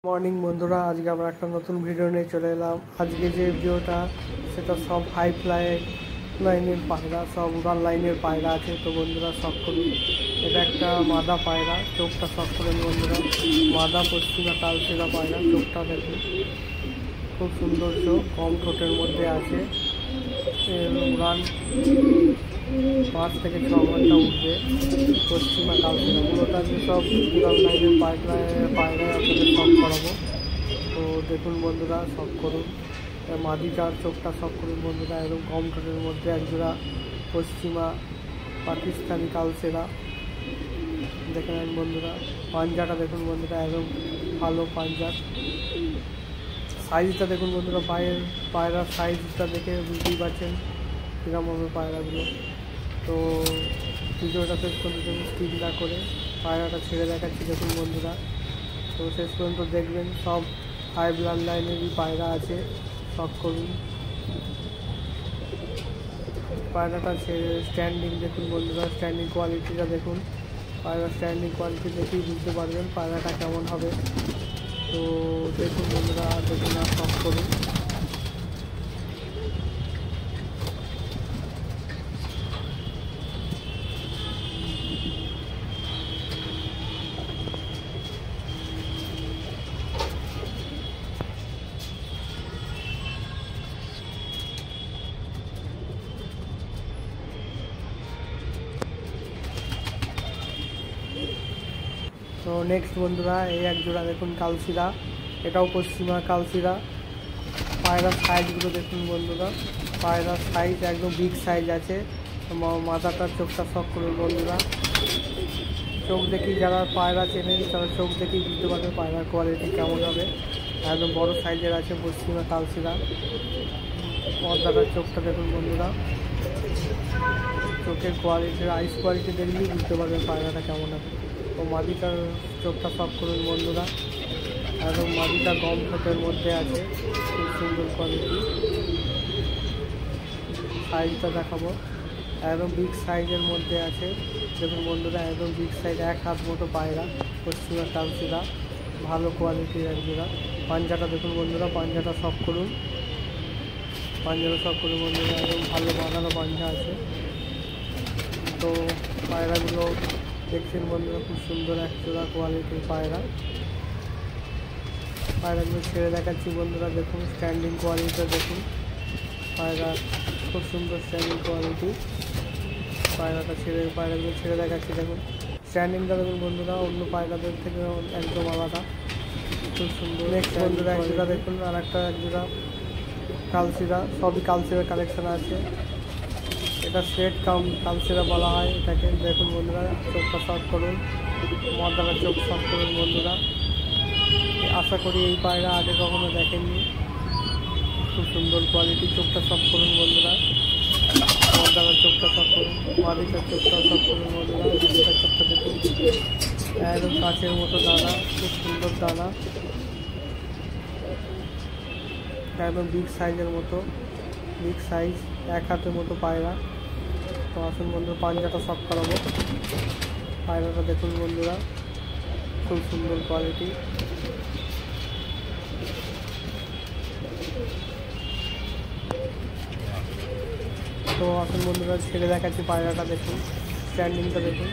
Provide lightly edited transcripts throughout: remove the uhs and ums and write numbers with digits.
Morning বন্ধুরা, আজকে আমরা একটা নতুন ভিডিও নিয়ে চলে এলাম। আজকে যে ভিডিওটা সেটা সব হাই লাইনের পায়রা, সব উড়ান লাইনের পায়রা আছে। তো বন্ধুরা শখ করুন, এটা একটা মাদা পায়রা, চোখটা শখ করুন বন্ধুরা। মাদা পশ্চিমা কালচেরা পায়রা, চোখটা দেখুন খুব সুন্দর চোখ, কম ঠোঁটের মধ্যে আছে। উড়ান 5 থেকে 6 ঘন্টা উঠবে। পশ্চিমা কালচেরা মূলত আজকে সব উড়ান লাইনের পায়রায় আপনাদের শখ করাবো। তো দেখুন বন্ধুরা, শখ করুন। মাদিটার চোখটা শখ করুন বন্ধুরা, একদম কম ঠোঁটের মধ্যে একজোড়া পশ্চিমা পাকিস্তানি কালচেরা দেখে নেন বন্ধুরা। পাঞ্জাটা দেখুন বন্ধুরা, একদম ভালো পাঞ্জার। সাইজটা দেখুন বন্ধুরা, পায়রার সাইজটা দেখে বুঝতেই পারছেন কীরকম হবে পায়রাগুলো। তো ভিডিওটা শেষ পর্যন্ত স্কিপ না করে পায়রাটা ছেড়ে দেখাচ্ছি দেখুন বন্ধুরা। তো শেষ পর্যন্ত দেখবেন, সব হাই ব্লাড লাইনেরই পায়রা আছে, শখ করুন। পায়রাটা ছেড়ে স্ট্যান্ডিং দেখুন বন্ধুরা, স্ট্যান্ডিং কোয়ালিটিটা দেখুন। পায়রার স্ট্যান্ডিং কোয়ালিটি দেখেই বুঝতে পারবেন পায়রাটা কেমন হবে। তো দেখুন বন্ধুরা, দেখুন আর শখ করুন। তো নেক্সট বন্ধুরা, এই এক জোড়া দেখুন কালচিরা, এটাও পশ্চিমা কালচিরা। পায়রার সাইজগুলো দেখুন বন্ধুরা, পায়রার সাইজ একদম বিগ সাইজ আছে। মাথাটার চোখটা শখ করুন বন্ধুরা। চোখ দেখি যারা পায়রা চেনেন তারা চোখ দেখেই বুঝতে পারবে পায়রার কোয়ালিটি কেমন হবে। একদম বড় সাইজের আছে পশ্চিমা কালচিরা। পর্দাটার চোখটা দেখুন বন্ধুরা, চোখের কোয়ালিটি, আইস কোয়ালিটি দেখলেই বুঝতে পারবেন পায়রাটা কেমন হবে। তো মাদিটার চোখটা শখ করুন বন্ধুরা, একদম মাদিটা কম ঠোঁটের মধ্যে আছে, খুব সুন্দর কোয়ালিটি। সাইজটা দেখাবো, একদম বিগ সাইজের মধ্যে আছে দেখুন বন্ধুরা, একদম বিগ সাইজ, 1 হাত মতো পায়রা, পশ্চিমা কালচিরা, ভালো কোয়ালিটির একজোড়া। পাঞ্জাটা দেখুন বন্ধুরা, পাঞ্জাটা শখ করুন, পাঞ্জাটা শখ করুন বন্ধুরা, একদম ভালো বাঁধানো পাঞ্জা আছে। তো পায়রাগুলো দেখছেন বন্ধুরা, খুব সুন্দর একজোড়া কোয়ালিটির পায়রা। পায়রাগুলো ছেড়ে দেখাচ্ছি বন্ধুরা, দেখুন স্ট্যান্ডিং কোয়ালিটিটা দেখুন। পায়রা খুব সুন্দর স্ট্যান্ডিং কোয়ালিটি। পায়রাগুলো ছেড়ে দেখাচ্ছি দেখুন, স্ট্যান্ডিংটা দেখুন বন্ধুরা, অন্য পায়রাদের থেকে একদম আলাদা, খুব সুন্দর। নেক্সট বন্ধুরা একজোড়া দেখুন, আর একটা একজোড়া কালচিরা, সবই কালচিরার কালেকশন আছে। এটা সেট কালচিরা বলা হয় এটাকে। দেখুন বন্ধুরা, চোখটা শখ করুন, মাদাটার চোখ শখ করুন বন্ধুরা। আশা করি এই পায়রা আগে কখনো দেখেননি, খুব সুন্দর কোয়ালিটি। চোখটা শখ করুন বন্ধুরা, মাদাটার চোখটা শখ করুন, মাদিটার চোখটা শখ করুন বন্ধুরা। মাদিটার চোখটা দেখুন, একদম কাচের মতো দানা, খুব সুন্দর দানা, একদম বিগ সাইজের মতো, বিগ সাইজ, 1 হাতের মতো পায়রা। তো আসুন বন্ধুরা, পাঞ্জাটা শখ করাবো। পায়রাটা দেখুন বন্ধুরা, খুব সুন্দর কোয়ালিটি। তো আসুন বন্ধুরা, ছেড়ে দেখাচ্ছি পায়রাটা দেখুন, স্ট্যান্ডিংটা দেখুন,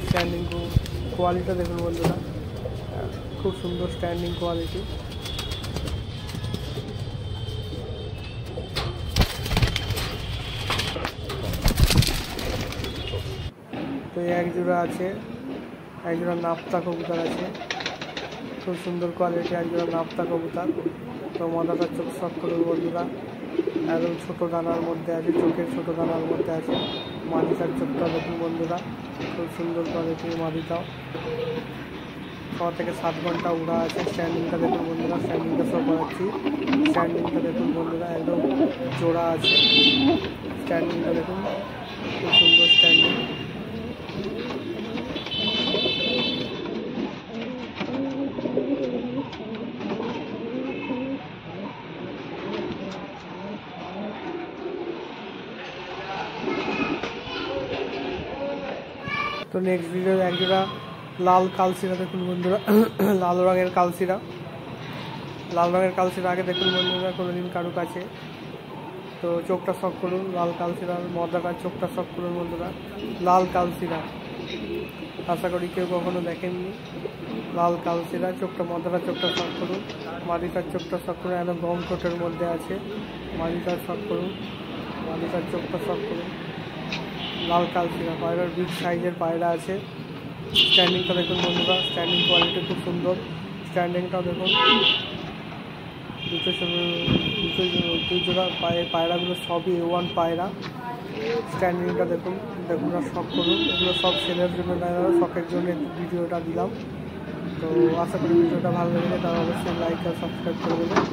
স্ট্যান্ডিং কোয়ালিটিটা দেখুন বন্ধুরা, খুব সুন্দর স্ট্যান্ডিং কোয়ালিটি। তো একজোড়া আছে, একজোড়া নাপ্তা কবুতর আছে, খুব সুন্দর কোয়ালিটি একজোড়া নাপ্তা কবুতর। তো মাদাটার চোখ শখ করুন বন্ধুরা, একদম ছোটো দানার মধ্যে আছে, চোখের ছোটো দানার মধ্যে আছে। মাদিটার চোখটা দেখুন বন্ধুরা, খুব সুন্দর কোয়ালিটির মাদিটাও। 6 থেকে 7 ঘন্টা উড়া আছে। স্ট্যান্ডিংটা দেখুন বন্ধুরা, স্ট্যান্ডিংটা শো করাচ্ছি। স্ট্যান্ডিংটা দেখুন বন্ধুরা, একদম জোড়া আছে। স্ট্যান্ডিংটা দেখুন, খুব সুন্দর স্ট্যান্ডিং। তো নেক্সট ভিডিও একজোড়া লাল কালচিরা দেখুন বন্ধুরা, লাল রঙের কালচিরা, লাল রঙের কালশিরা আগে দেখুন বন্ধুরা কোনোদিন কারো কাছে, তো চোখটা শখ করুন। লাল কালশিরার মর্দাটার চোখটা শখ করুন বন্ধুরা। লাল কালশিরা আশা করি কেউ কখনো দেখেননি। লাল কালশিরা চোখটা মর্দাটার চোখটা শখ করুন। মাদিটার চোখটা শখ করুন, একদম গম কোটের মধ্যে আছে। মাদিটার শখ করুন, মাদিটার চোখটা শখ করুন। লাল কালশিরা পায়রার বিগ সাইজের পায়রা আছে। স্ট্যান্ডিংটা দেখুন বন্ধুরা, স্ট্যান্ডিং কোয়ালিটি খুব সুন্দর। স্ট্যান্ডিংটাও দেখুন, দুই জোড়া পায়রাগুলো সবই A1 পায়রা। স্ট্যান্ডিংটা দেখুন, দেখুন আর শখ করুন। এগুলো সব সেলের জন্য না, শখের জন্য একটু ভিডিওটা দিলাম। তো আশা করি ভিডিওটা ভালো লাগলে তারা অবশ্যই লাইক আর সাবস্ক্রাইব করে দেবেন।